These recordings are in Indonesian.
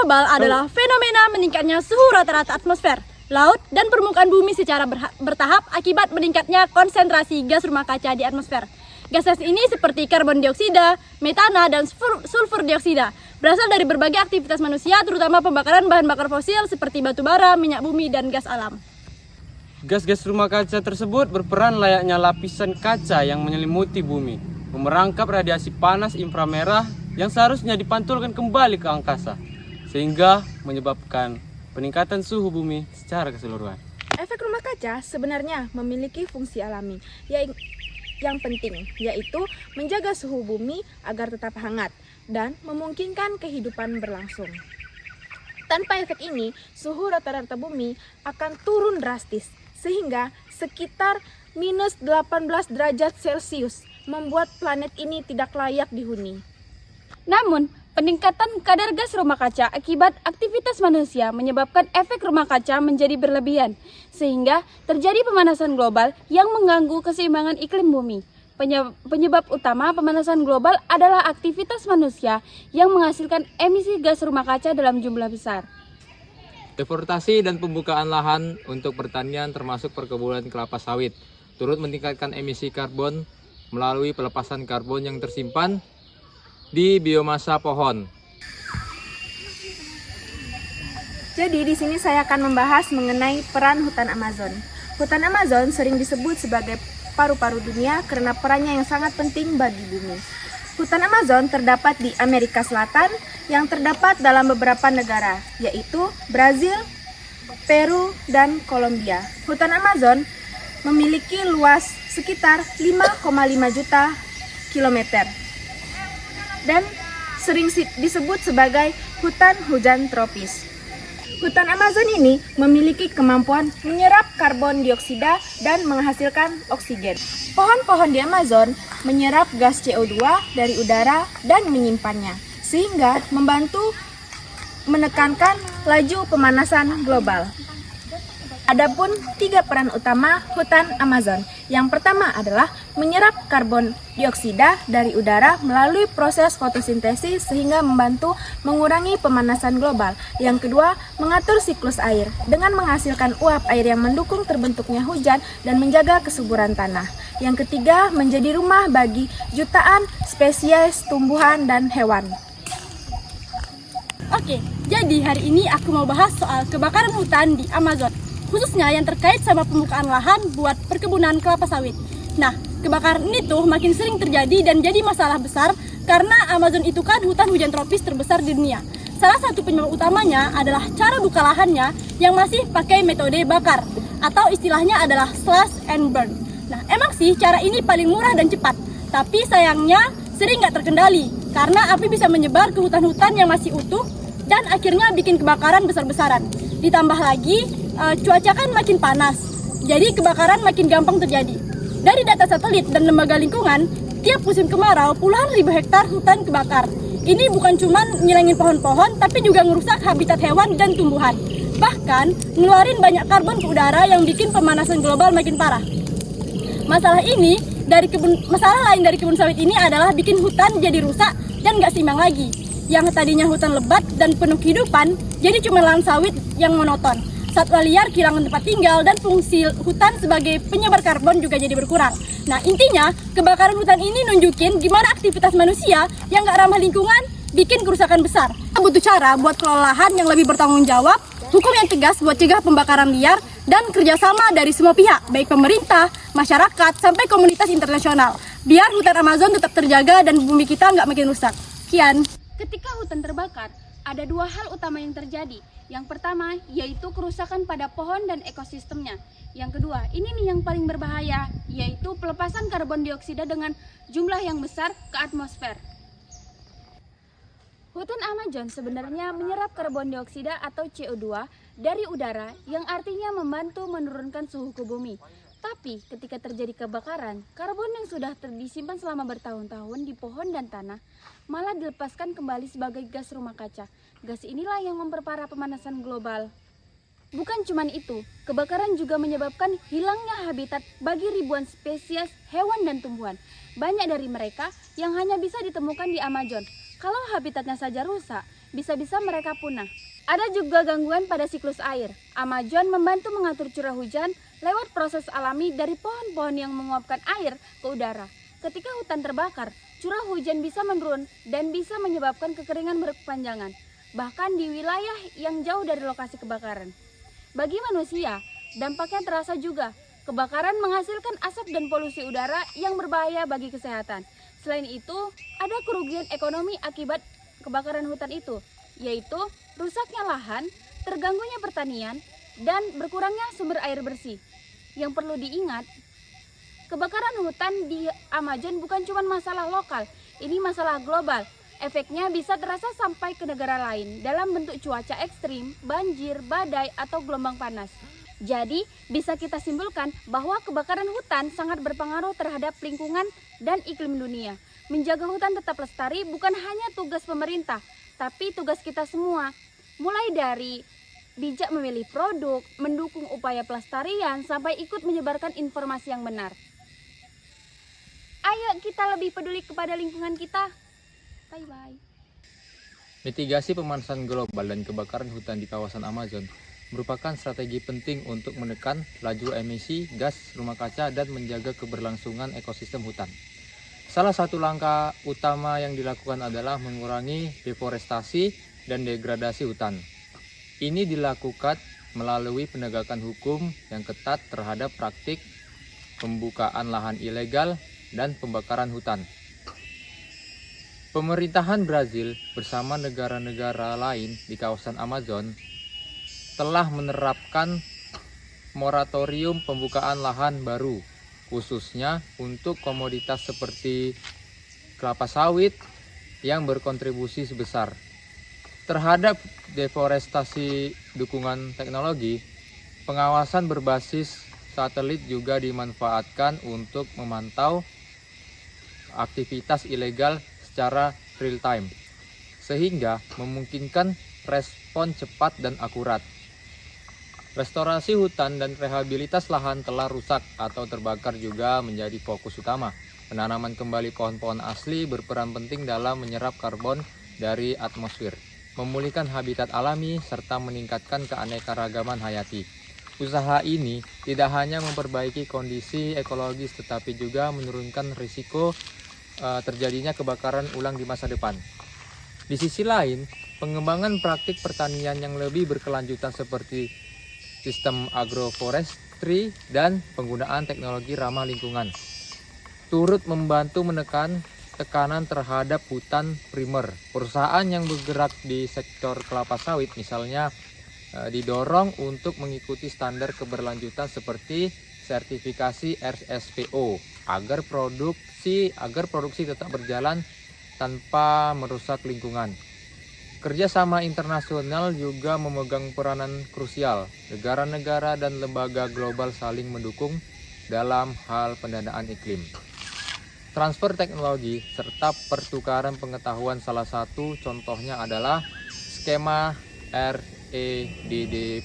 global adalah fenomena meningkatnya suhu rata-rata atmosfer, laut, dan permukaan bumi secara bertahap akibat meningkatnya konsentrasi gas rumah kaca di atmosfer. Gas-gas ini seperti karbon dioksida, metana, dan sulfur dioksida berasal dari berbagai aktivitas manusia, terutama pembakaran bahan bakar fosil seperti batu bara, minyak bumi, dan gas alam. Gas-gas rumah kaca tersebut berperan layaknya lapisan kaca yang menyelimuti bumi, memerangkap radiasi panas inframerah yang seharusnya dipantulkan kembali ke angkasa, sehingga menyebabkan peningkatan suhu bumi secara keseluruhan. Efek rumah kaca sebenarnya memiliki fungsi alami yang penting, yaitu menjaga suhu bumi agar tetap hangat dan memungkinkan kehidupan berlangsung. Tanpa efek ini, suhu rata-rata bumi akan turun drastis, sehingga sekitar minus 18 derajat Celcius membuat planet ini tidak layak dihuni. Namun, peningkatan kadar gas rumah kaca akibat aktivitas manusia menyebabkan efek rumah kaca menjadi berlebihan, sehingga terjadi pemanasan global yang mengganggu keseimbangan iklim bumi. Penyebab utama pemanasan global adalah aktivitas manusia yang menghasilkan emisi gas rumah kaca dalam jumlah besar. Deforestasi dan pembukaan lahan untuk pertanian termasuk perkebunan kelapa sawit turut meningkatkan emisi karbon melalui pelepasan karbon yang tersimpan di biomasa pohon. Jadi di sini saya akan membahas mengenai peran hutan Amazon. Hutan Amazon sering disebut sebagai paru-paru dunia karena perannya yang sangat penting bagi bumi. Hutan Amazon terdapat di Amerika Selatan yang terdapat dalam beberapa negara, yaitu Brazil, Peru, dan Kolombia. Hutan Amazon memiliki luas sekitar 5,5 juta kilometer dan sering disebut sebagai hutan hujan tropis. Hutan Amazon ini memiliki kemampuan menyerap karbon dioksida dan menghasilkan oksigen. Pohon-pohon di Amazon menyerap gas CO2 dari udara dan menyimpannya, sehingga membantu menekankan laju pemanasan global. Adapun 3 peran utama hutan Amazon. Yang pertama adalah menyerap karbon dioksida dari udara melalui proses fotosintesis sehingga membantu mengurangi pemanasan global. Yang kedua, mengatur siklus air dengan menghasilkan uap air yang mendukung terbentuknya hujan dan menjaga kesuburan tanah. Yang ketiga, menjadi rumah bagi jutaan spesies tumbuhan dan hewan. Oke, jadi hari ini aku mau bahas soal kebakaran hutan di Amazon, khususnya yang terkait sama pembukaan lahan buat perkebunan kelapa sawit. Nah, kebakaran ini tuh makin sering terjadi dan jadi masalah besar karena Amazon itu kan hutan hujan tropis terbesar di dunia. Salah satu penyebab utamanya adalah cara buka lahannya yang masih pakai metode bakar, atau istilahnya adalah slash and burn. Nah, emang sih cara ini paling murah dan cepat, tapi sayangnya sering nggak terkendali karena api bisa menyebar ke hutan-hutan yang masih utuh dan akhirnya bikin kebakaran besar-besaran. Ditambah lagi, cuaca kan makin panas, jadi kebakaran makin gampang terjadi. Dari data satelit dan lembaga lingkungan, tiap musim kemarau puluhan ribu hektar hutan kebakar. Ini bukan cuma ngilangin pohon-pohon, tapi juga merusak habitat hewan dan tumbuhan. Bahkan, ngeluarin banyak karbon ke udara yang bikin pemanasan global makin parah. Masalah lain dari kebun sawit ini adalah bikin hutan jadi rusak dan nggak seimbang lagi. Yang tadinya hutan lebat dan penuh kehidupan, jadi cuma lahan sawit yang monoton. Satwa liar kehilangan tempat tinggal dan fungsi hutan sebagai penyebar karbon juga jadi berkurang. Nah, intinya kebakaran hutan ini nunjukin gimana aktivitas manusia yang gak ramah lingkungan bikin kerusakan besar. Kita butuh cara buat kelola lahan yang lebih bertanggung jawab, hukum yang tegas buat cegah pembakaran liar, dan kerjasama dari semua pihak, baik pemerintah, masyarakat, sampai komunitas internasional. Biar hutan Amazon tetap terjaga dan bumi kita nggak makin rusak. Kian. Ketika hutan terbakar, ada 2 hal utama yang terjadi. Yang pertama, yaitu kerusakan pada pohon dan ekosistemnya. Yang kedua, ini nih yang paling berbahaya, yaitu pelepasan karbon dioksida dengan jumlah yang besar ke atmosfer. Hutan Amazon sebenarnya menyerap karbon dioksida atau CO2 dari udara yang artinya membantu menurunkan suhu ke bumi. Tapi ketika terjadi kebakaran, karbon yang sudah disimpan selama bertahun-tahun di pohon dan tanah malah dilepaskan kembali sebagai gas rumah kaca. Gas inilah yang memperparah pemanasan global. Bukan cuma itu, kebakaran juga menyebabkan hilangnya habitat bagi ribuan spesies hewan dan tumbuhan. Banyak dari mereka yang hanya bisa ditemukan di Amazon. Kalau habitatnya saja rusak, bisa-bisa mereka punah. Ada juga gangguan pada siklus air. Amazon membantu mengatur curah hujan lewat proses alami dari pohon-pohon yang menguapkan air ke udara. Ketika hutan terbakar, curah hujan bisa menurun dan bisa menyebabkan kekeringan berkepanjangan, bahkan di wilayah yang jauh dari lokasi kebakaran. Bagi manusia, dampaknya terasa juga. Kebakaran menghasilkan asap dan polusi udara yang berbahaya bagi kesehatan. Selain itu, ada kerugian ekonomi akibat kebakaran hutan itu, yaitu rusaknya lahan, terganggunya pertanian, dan berkurangnya sumber air bersih. Yang perlu diingat, kebakaran hutan di Amazon bukan cuma masalah lokal, ini masalah global. Efeknya bisa terasa sampai ke negara lain dalam bentuk cuaca ekstrim, banjir, badai, atau gelombang panas. Jadi, bisa kita simpulkan bahwa kebakaran hutan sangat berpengaruh terhadap lingkungan dan iklim dunia. Menjaga hutan tetap lestari bukan hanya tugas pemerintah, tapi tugas kita semua. Mulai dari bijak memilih produk, mendukung upaya pelestarian, sampai ikut menyebarkan informasi yang benar. Ayo kita lebih peduli kepada lingkungan kita. Bye-bye. Mitigasi pemanasan global dan kebakaran hutan di kawasan Amazon merupakan strategi penting untuk menekan laju emisi gas rumah kaca dan menjaga keberlangsungan ekosistem hutan. Salah satu langkah utama yang dilakukan adalah mengurangi deforestasi dan degradasi hutan. Ini dilakukan melalui penegakan hukum yang ketat terhadap praktik pembukaan lahan ilegal dan pembakaran hutan. Pemerintahan Brazil bersama negara-negara lain di kawasan Amazon telah menerapkan moratorium pembukaan lahan baru, khususnya untuk komoditas seperti kelapa sawit yang berkontribusi sebesar terhadap deforestasi. Dukungan teknologi, pengawasan berbasis satelit juga dimanfaatkan untuk memantau aktivitas ilegal secara real time, sehingga memungkinkan respon cepat dan akurat. Restorasi hutan dan rehabilitas lahan telah rusak atau terbakar juga menjadi fokus utama. Penanaman kembali pohon-pohon asli berperan penting dalam menyerap karbon dari atmosfer, memulihkan habitat alami, serta meningkatkan keanekaragaman hayati. Usaha ini tidak hanya memperbaiki kondisi ekologis tetapi juga menurunkan risiko terjadinya kebakaran ulang di masa depan. Di sisi lain, pengembangan praktik pertanian yang lebih berkelanjutan seperti sistem agroforestry dan penggunaan teknologi ramah lingkungan turut membantu menekan tekanan terhadap hutan primer. Perusahaan yang bergerak di sektor kelapa sawit misalnya didorong untuk mengikuti standar keberlanjutan seperti sertifikasi RSPO agar produksi tetap berjalan tanpa merusak lingkungan. Kerjasama internasional juga memegang peranan krusial. Negara-negara dan lembaga global saling mendukung dalam hal pendanaan iklim. Transfer teknologi serta pertukaran pengetahuan salah satu contohnya adalah skema REDD+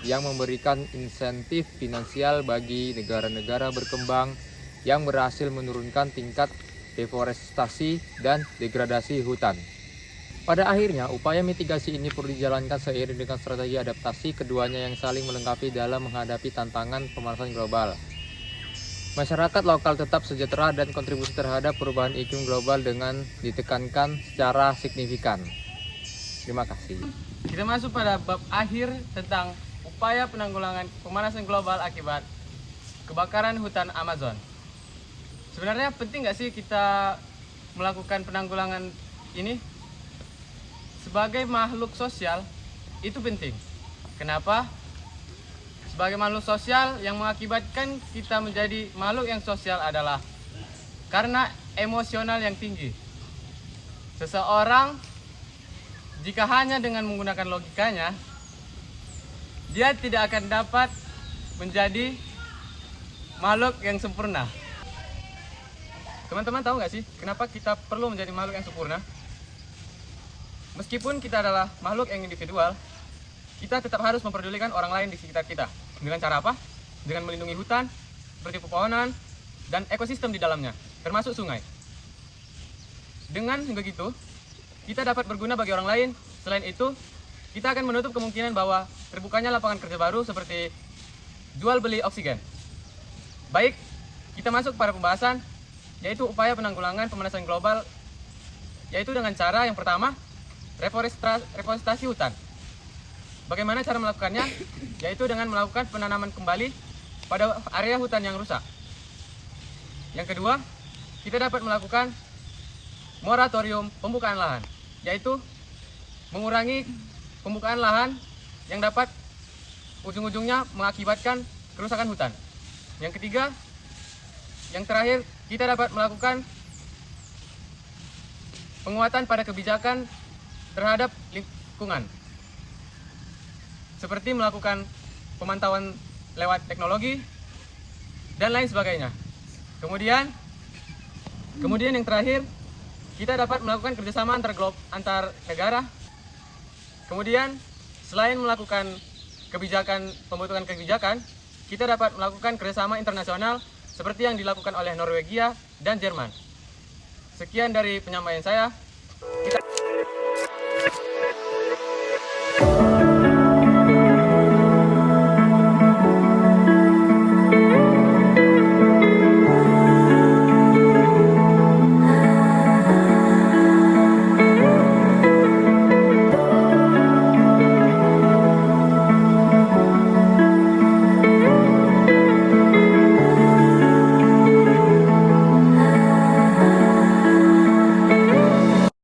yang memberikan insentif finansial bagi negara-negara berkembang yang berhasil menurunkan tingkat deforestasi dan degradasi hutan. Pada akhirnya, upaya mitigasi ini perlu dijalankan seiring dengan strategi adaptasi keduanya yang saling melengkapi dalam menghadapi tantangan pemanasan global. Masyarakat lokal tetap sejahtera dan kontribusi terhadap perubahan iklim global dengan ditekankan secara signifikan. Terima kasih. Kita masuk pada bab akhir tentang upaya penanggulangan pemanasan global akibat kebakaran hutan Amazon. Sebenarnya penting nggak sih kita melakukan penanggulangan ini? Sebagai makhluk sosial, itu penting. Kenapa? Sebagai makhluk sosial, yang mengakibatkan kita menjadi makhluk yang sosial adalah karena emosional yang tinggi. Seseorang, jika hanya dengan menggunakan logikanya, dia tidak akan dapat menjadi makhluk yang sempurna. Teman-teman tahu nggak sih, kenapa kita perlu menjadi makhluk yang sempurna? Meskipun kita adalah makhluk yang individual, kita tetap harus memperdulikan orang lain di sekitar kita. Dengan cara apa? Dengan melindungi hutan, seperti pepohonan, dan ekosistem di dalamnya, termasuk sungai. Dengan begitu, kita dapat berguna bagi orang lain. Selain itu, kita akan menutup kemungkinan bahwa terbukanya lapangan kerja baru seperti jual beli oksigen. Baik, kita masuk pada pembahasan, yaitu upaya penanggulangan pemanasan global, yaitu dengan cara yang pertama, reforestasi hutan. Bagaimana cara melakukannya? Yaitu dengan melakukan penanaman kembali pada area hutan yang rusak. Yang kedua, kita dapat melakukan moratorium pembukaan lahan, yaitu mengurangi pembukaan lahan yang dapat ujung-ujungnya mengakibatkan kerusakan hutan. Yang ketiga, yang terakhir, kita dapat melakukan penguatan pada kebijakan terhadap lingkungan, seperti melakukan pemantauan lewat teknologi dan lain sebagainya. Kemudian yang terakhir, kita dapat melakukan kerjasama antar negara. Kemudian selain melakukan pembentukan kebijakan, kita dapat melakukan kerjasama internasional seperti yang dilakukan oleh Norwegia dan Jerman. Sekian dari penyampaian saya.